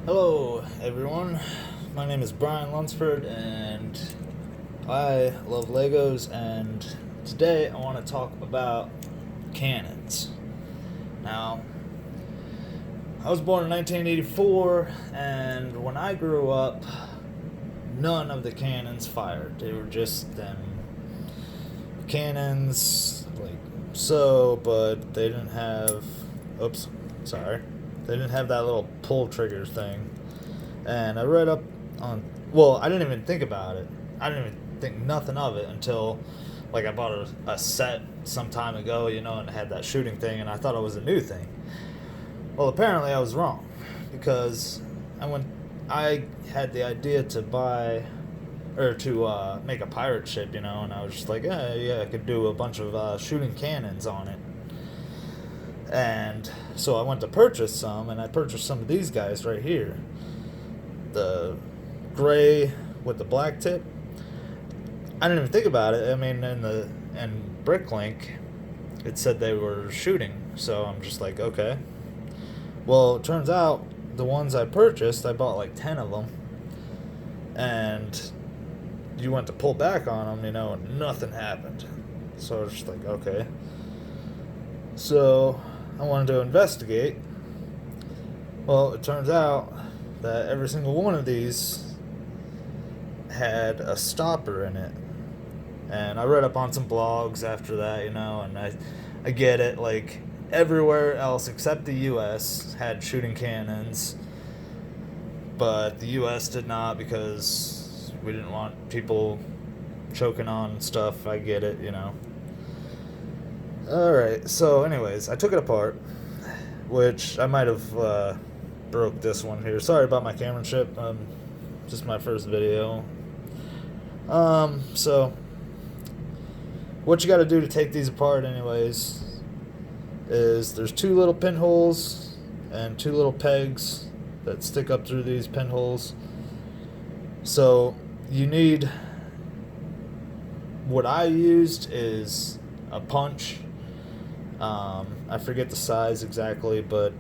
Hello, everyone. My name is Brian Lunsford, and I love Legos. And today I want to talk about cannons. Now, I was born in 1984, and when I grew up, none of the cannons fired. They were just them cannons, like so, but they didn't have. Oops, sorry. They didn't have that little pull trigger thing. And I read up on. Well, I didn't even think about it. I didn't even think nothing of it until, like, I bought a set some time ago, and it had that shooting thing, and I thought it was a new thing. Well, apparently I was wrong, because I had the idea to buy or to make a pirate ship, and I was just like, yeah, I could do a bunch of shooting cannons on it. And so I went to purchase some, and I purchased some of these guys right here. The gray with the black tip. I didn't even think about it. I mean, in Bricklink, it said they were shooting, so I'm just like, okay. Well, it turns out the ones I purchased, I bought like 10 of them, and you went to pull back on them, and nothing happened. So I was just like, okay. So I wanted to investigate. Well, it turns out that every single one of these had a stopper in it. And I read up on some blogs after that, and I get it. Like, everywhere else except the US had shooting cannons, but the US did not because we didn't want people choking on stuff. I get it. Alright, so anyways, I took it apart, which I might have broke this one here. Sorry about my cameramanship. Just my first video. So what you got to do to take these apart, anyways, is there's two little pinholes and two little pegs that stick up through these pinholes. So you need, what I used is a punch. I forget the size exactly, but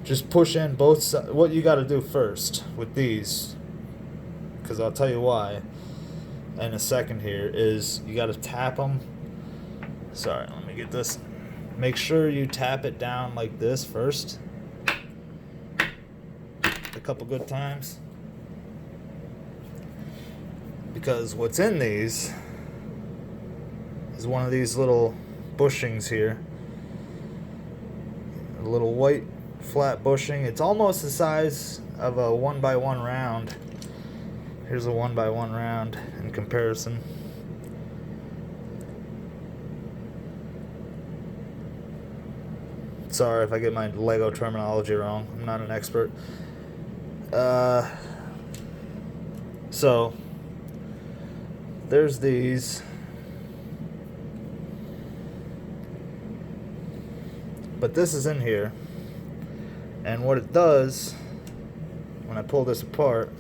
just push in both sides. What you got to do first with these, because I'll tell you why in a second here, is you got to tap them. Sorry, let me get this. Make sure you tap it down like this first, a couple good times, because what's in these is one of these little bushings here, a little white flat bushing. It's almost the size of a 1x1 round. Here's a 1x1 round in comparison. Sorry if I get my Lego terminology wrong. I'm not an expert. So there's these. But this is in here. And what it does, when I pull this apart,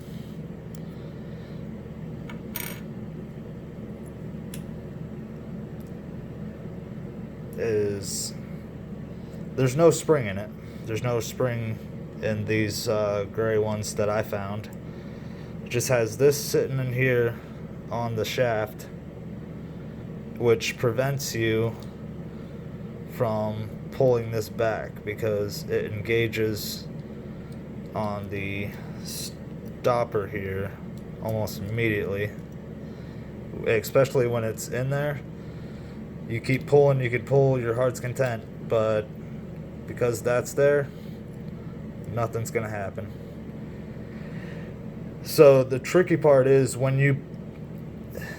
is there's no spring in it. There's no spring in these gray ones that I found. It just has this sitting in here on the shaft, which prevents you from pulling this back because it engages on the stopper here almost immediately, especially when it's in there. You keep pulling, you could pull your heart's content, but because that's there, nothing's gonna happen. So the tricky part is when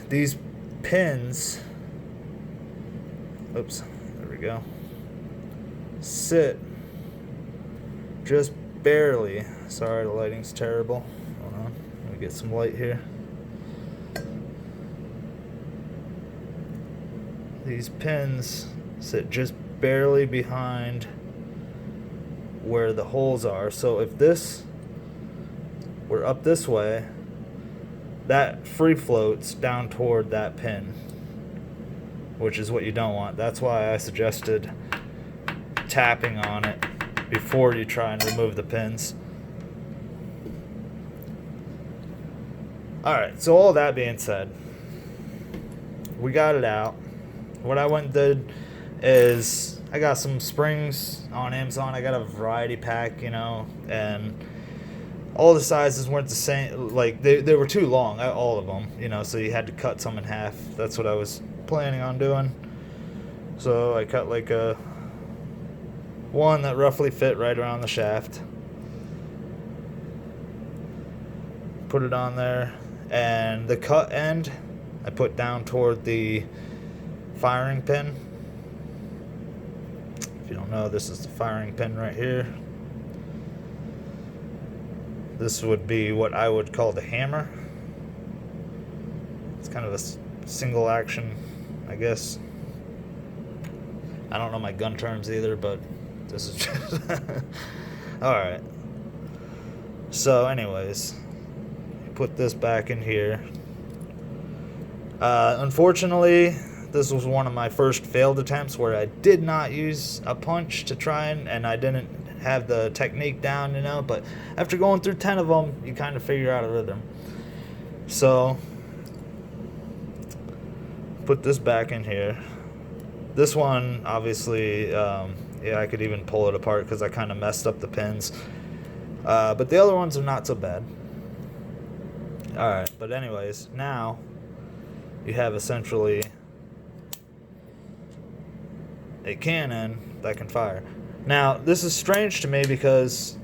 these pins, oops, there we go, sit just barely. Sorry, the lighting's terrible. Hold on, let me get some light here. These pins sit just barely behind where the holes are. So if this were up this way, that free floats down toward that pin, which is what you don't want. That's why I suggested tapping on it before you try and remove the pins. Alright, so all that being said, we got it out. What I went and did is I got some springs on Amazon. I got a variety pack, and all the sizes weren't the same. Like, they were too long, all of them, so you had to cut some in half. That's what I was planning on doing. So I cut like a one that roughly fit right around the shaft. Put it on there, and the cut end I put down toward the firing pin. If you don't know, this is the firing pin right here. This would be what I would call the hammer. It's kind of a single action, I guess. I don't know my gun terms either, but this is just alright. So anyways, put this back in here. Unfortunately, this was one of my first failed attempts where I did not use a punch to try and I didn't have the technique down, but after going through 10 of them, you kind of figure out a rhythm. So, put this back in here. This one, obviously, I could even pull it apart because I kind of messed up the pins. But the other ones are not so bad. Alright, but anyways, now you have essentially a cannon that can fire. Now, this is strange to me because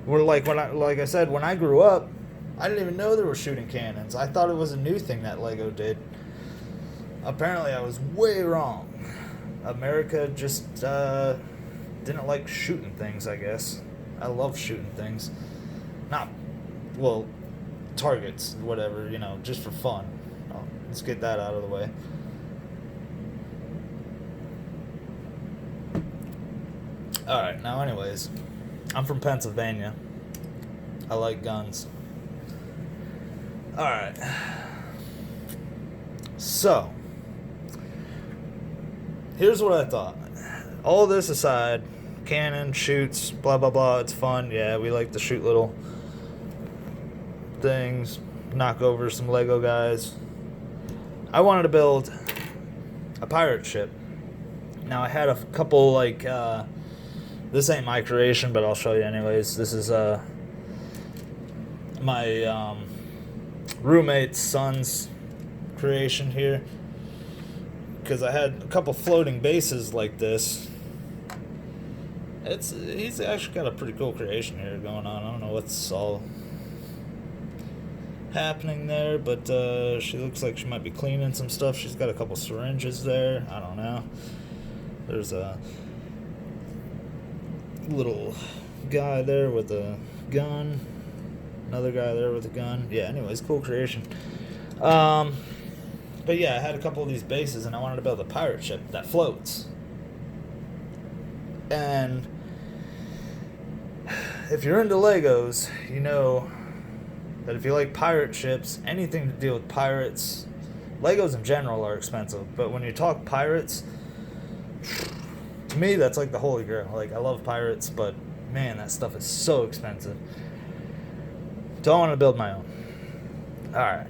like I said, when I grew up, I didn't even know they were shooting cannons. I thought it was a new thing that Lego did. Apparently, I was way wrong. America just didn't like shooting things, I guess. I love shooting things. Targets, whatever, just for fun. Let's get that out of the way. Alright, now anyways, I'm from Pennsylvania. I like guns. Alright. So, here's what I thought. All this aside, cannon, shoots, blah blah blah, it's fun. Yeah, we like to shoot little things, knock over some Lego guys. I wanted to build a pirate ship. Now I had a couple this ain't my creation, but I'll show you anyways. This is my roommate's son's creation here, because I had a couple floating bases like this. He's actually got a pretty cool creation here going on. I don't know what's all happening there, but she looks like she might be cleaning some stuff. She's got a couple syringes there. I don't know. There's a little guy there with a gun. Another guy there with a gun. Yeah, anyways, cool creation. But yeah, I had a couple of these bases, and I wanted to build a pirate ship that floats. And if you're into Legos, you know that if you like pirate ships, anything to deal with pirates, Legos in general are expensive, but when you talk pirates, to me that's like the holy grail. Like, I love pirates, but man, that stuff is so expensive. So I want to build my own. Alright.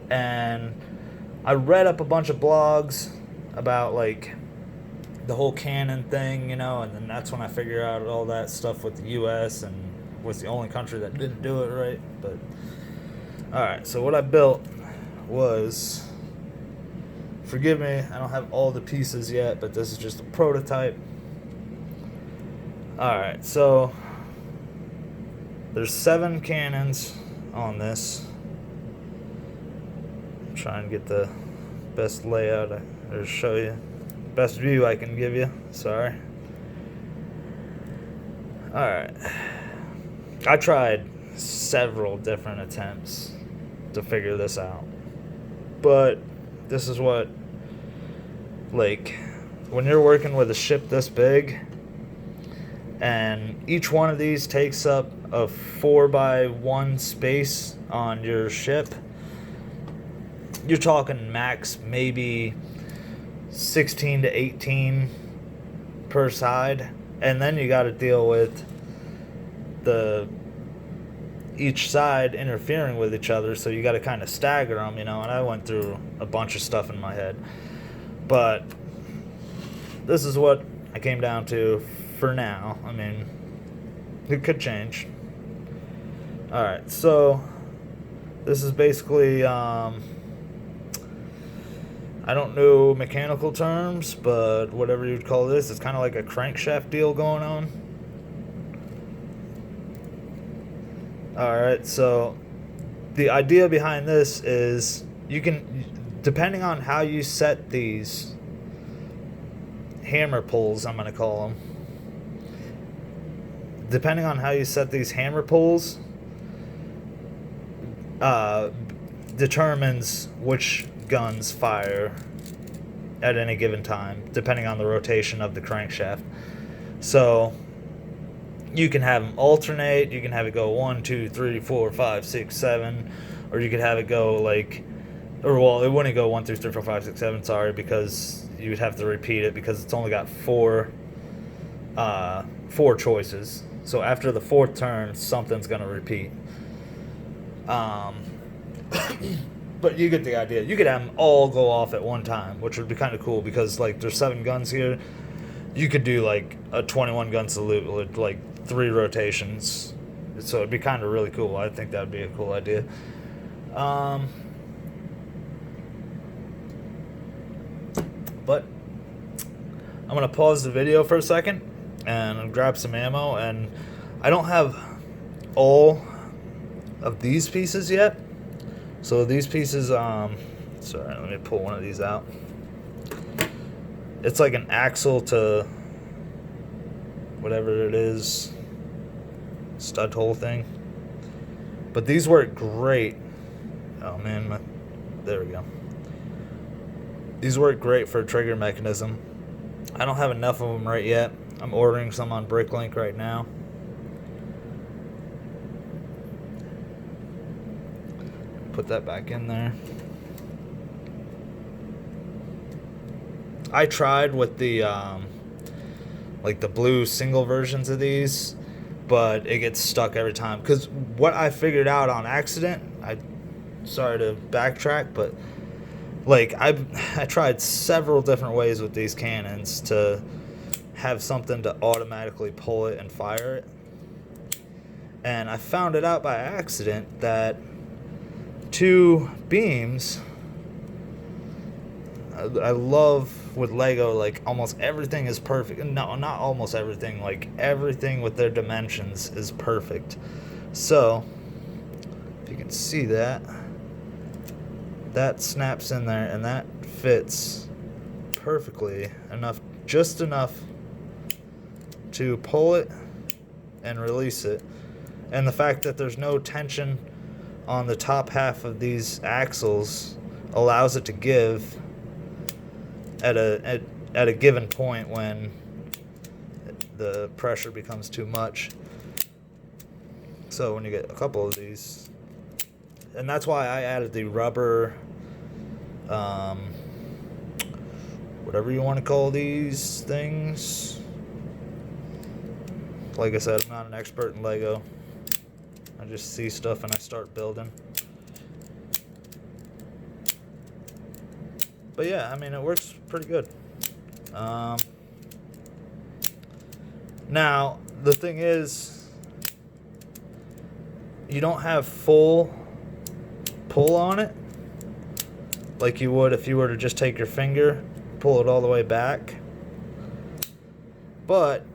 And I read up a bunch of blogs about like the whole cannon thing, and then that's when I figured out all that stuff with the US and was the only country that didn't do it right. But alright, so what I built was, forgive me, I don't have all the pieces yet, but this is just a prototype. Alright, so there's 7 cannons on this. I'm trying to get the best layout or show you, best view I can give you. Sorry. Alright. I tried several different attempts to figure this out, but this is what, like, when you're working with a ship this big, and each one of these takes up a 4x1 space on your ship, you're talking max maybe 16 to 18 per side, and then you got to deal with each side interfering with each other, so you got to kind of stagger them, and I went through a bunch of stuff in my head. But this is what I came down to for now. I mean, it could change. Alright, so this is basically, I don't know mechanical terms, but whatever you'd call this, it's kind of like a crankshaft deal going on. Alright, so the idea behind this is you can, depending on how you set these hammer pulls, I'm going to call them, depending on how you set these hammer pulls, determines which guns fire at any given time, depending on the rotation of the crankshaft. So you can have them alternate. You can have it go 1, 2, 3, 4, 5, 6, 7, or you could have it go like, or well, it wouldn't go 1, 2, 3, 4, 5, 6, 7. Sorry, because you would have to repeat it because it's only got four choices. So after the fourth turn, something's gonna repeat. But you get the idea. You could have them all go off at one time, which would be kind of cool because like there's 7 guns here. You could do like a 21 gun salute with like 3 rotations. So it'd be kind of really cool. I think that would be a cool idea. But I'm going to pause the video for a second and grab some ammo. And I don't have all of these pieces yet. So these pieces, sorry, let me pull one of these out. It's like an axle to whatever it is, stud hole thing. But these work great. Oh man, there we go. These work great for a trigger mechanism. I don't have enough of them right yet. I'm ordering some on Bricklink right now. Put that back in there. I tried with the like the blue single versions of these, but it gets stuck every time. Because what I figured out on accident, sorry to backtrack, but like I tried several different ways with these cannons to have something to automatically pull it and fire it. And I found it out by accident that 2 beams, I love with Lego, like almost everything is perfect. No, not almost everything, like everything with their dimensions is perfect. So if you can see that snaps in there and that fits perfectly enough, just enough to pull it and release it. And the fact that there's no tension on the top half of these axles allows it to give at a given point when the pressure becomes too much. So when you get a couple of these, and that's why I added the rubber, whatever you want to call these things. Like I said, I'm not an expert in Lego. I just see stuff and I start building. But yeah, I mean, it works pretty good. Now, the thing is, you don't have full pull on it like you would if you were to just take your finger, pull it all the way back. But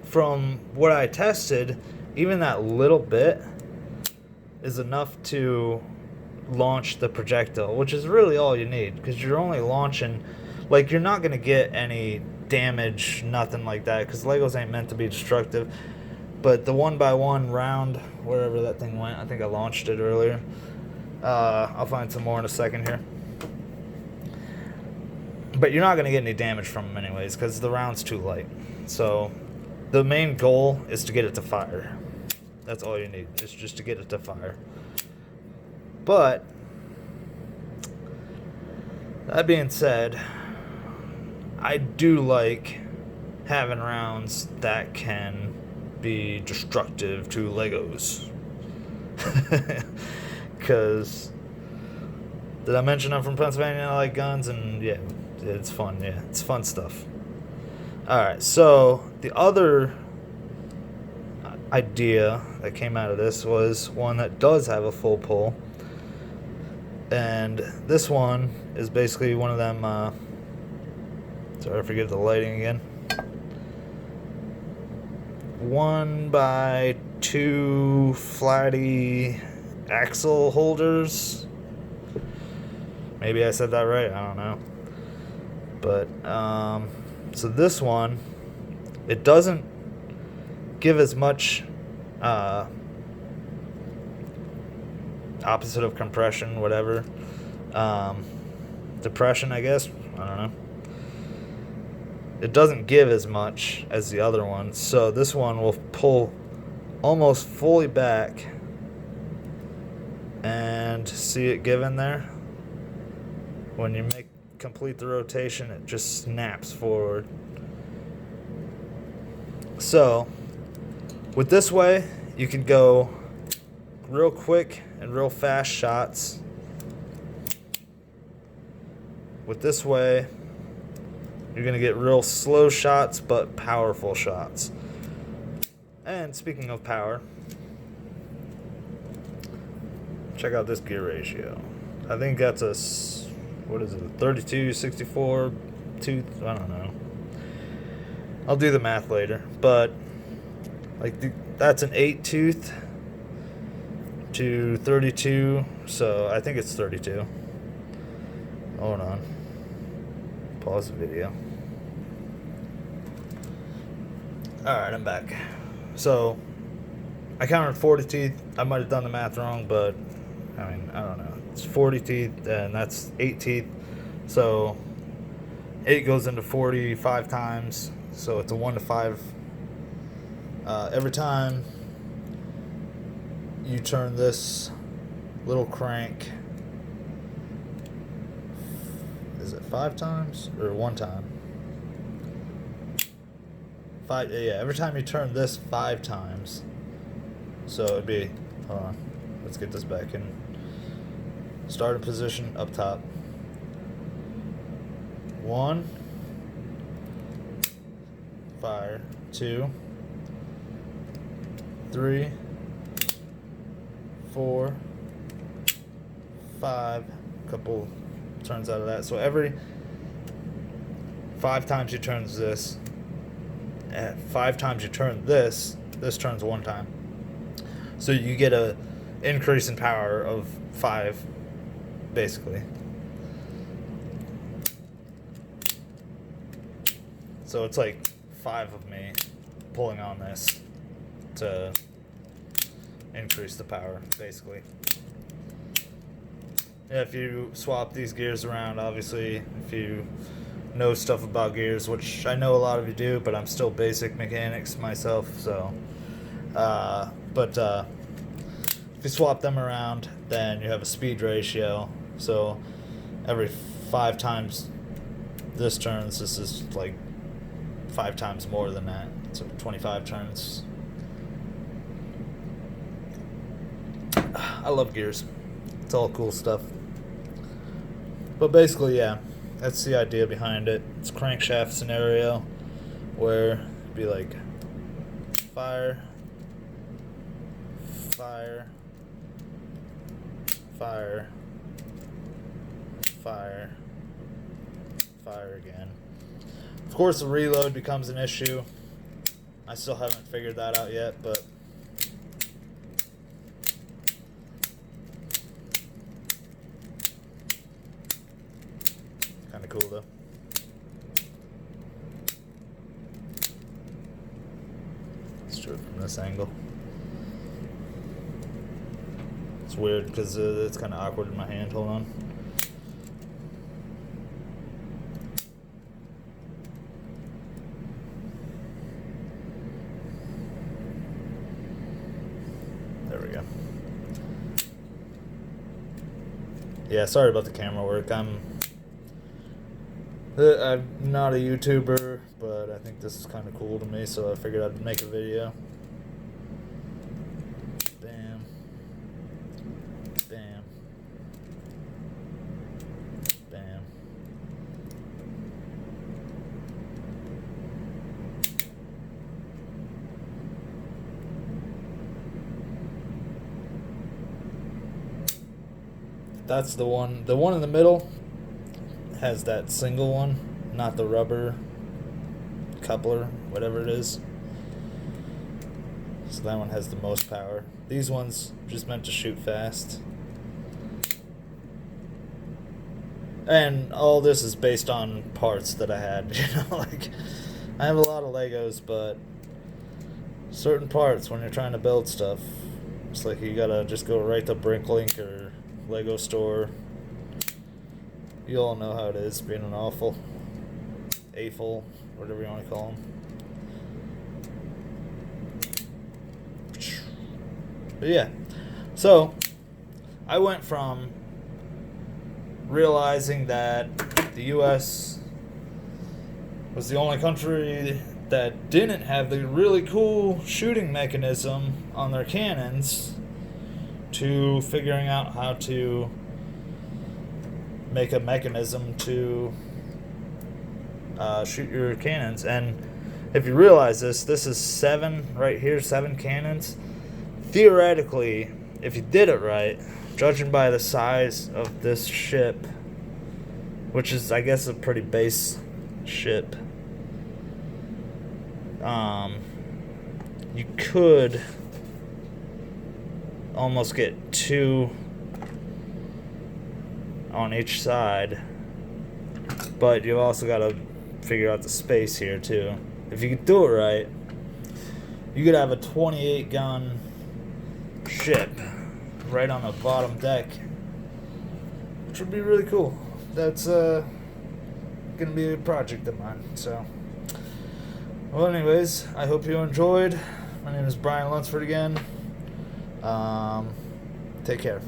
from what I tested, even that little bit is enough to launch the projectile, which is really all you need, because you're only launching, like, you're not going to get any damage, nothing like that, because Legos ain't meant to be destructive. But the 1x1 round, wherever that thing went, I think I launched it earlier. I'll find some more in a second here. But you're not going to get any damage from them anyways, because the round's too light. So the main goal is to get it to fire. That's all you need, is just to get it to fire. But that being said, I do like having rounds that can be destructive to Legos. Because did I mention I'm from Pennsylvania and I like guns? And yeah, it's fun. Yeah, it's fun stuff. Alright, so the other idea that came out of this was one that does have a full pull. And this one is basically one of them, sorry, I forget the lighting again. 1x2 flatty axle holders. Maybe I said that right, I don't know. But, so this one, it doesn't give as much opposite of compression, whatever. Depression, I guess. I don't know. It doesn't give as much as the other one, so this one will pull almost fully back, and see it give in there? When you complete the rotation, it just snaps forward. So with this way, you can go real quick and real fast shots. With this way, you're going to get real slow shots but powerful shots. And speaking of power, check out this gear ratio. I think that's a, what is it, 32, 64 tooth? I don't know. I'll do the math later. But like that's an 8 tooth to 32, so I think it's 32. Hold on. Pause the video. Alright, I'm back. So, I counted 40 teeth. I might have done the math wrong, but, I mean, I don't know. It's 40 teeth, and that's 8 teeth. So, 8 goes into 40 5 times. So, it's a 1 to 5. Every time you turn this little crank, is it 5 times or 1 time? 5, yeah, every time you turn this 5 times. So it'd be, hold on, let's get this back in starting position up top. 1, fire, 2, 3, 4, 5, couple turns out of that. So every 5 times you turn this, and 5 times you turn this turns 1 time. So you get a increase in power of 5, basically. So it's like 5 of me pulling on this to increase the power, basically. Yeah, if you swap these gears around, obviously, if you know stuff about gears, which I know a lot of you do, but I'm still basic mechanics myself, so if you swap them around, then you have a speed ratio. So every 5 times this turns, this is like 5 times more than that, so 25 turns. I love gears. It's all cool stuff. But basically, yeah, that's the idea behind it. It's a crankshaft scenario where it'd be like fire, fire, fire, fire, fire again. Of course, the reload becomes an issue. I still haven't figured that out yet, but kind of cool though. Let's do it from this angle. It's weird because it's kind of awkward in my hand. Hold on. There we go. Yeah, sorry about the camera work. I'm not a YouTuber, but I think this is kind of cool to me, so I figured I'd make a video. Bam. That's the one. The one in the middle has that single one, not the rubber coupler, whatever it is. So that one has the most power. These ones just meant to shoot fast. And all this is based on parts that I had. Like, I have a lot of Legos, but certain parts when you're trying to build stuff, it's like you gotta just go right to Brinklink or Lego Store. You all know how it is being an awful, whatever you want to call them. But yeah, so I went from realizing that the U.S. was the only country that didn't have the really cool shooting mechanism on their cannons to figuring out how to make a mechanism to shoot your cannons. And if you realize this is 7 right here, 7 cannons. Theoretically, if you did it right, judging by the size of this ship, which is, I guess, a pretty base ship, you could almost get 2 on each side, but you've also got to figure out the space here too. If you could do it right, you could have a 28 gun ship right on the bottom deck, which would be really cool. That's gonna be a project of mine. So, well, anyways, I hope you enjoyed. My name is Brian Lunsford again. Take care.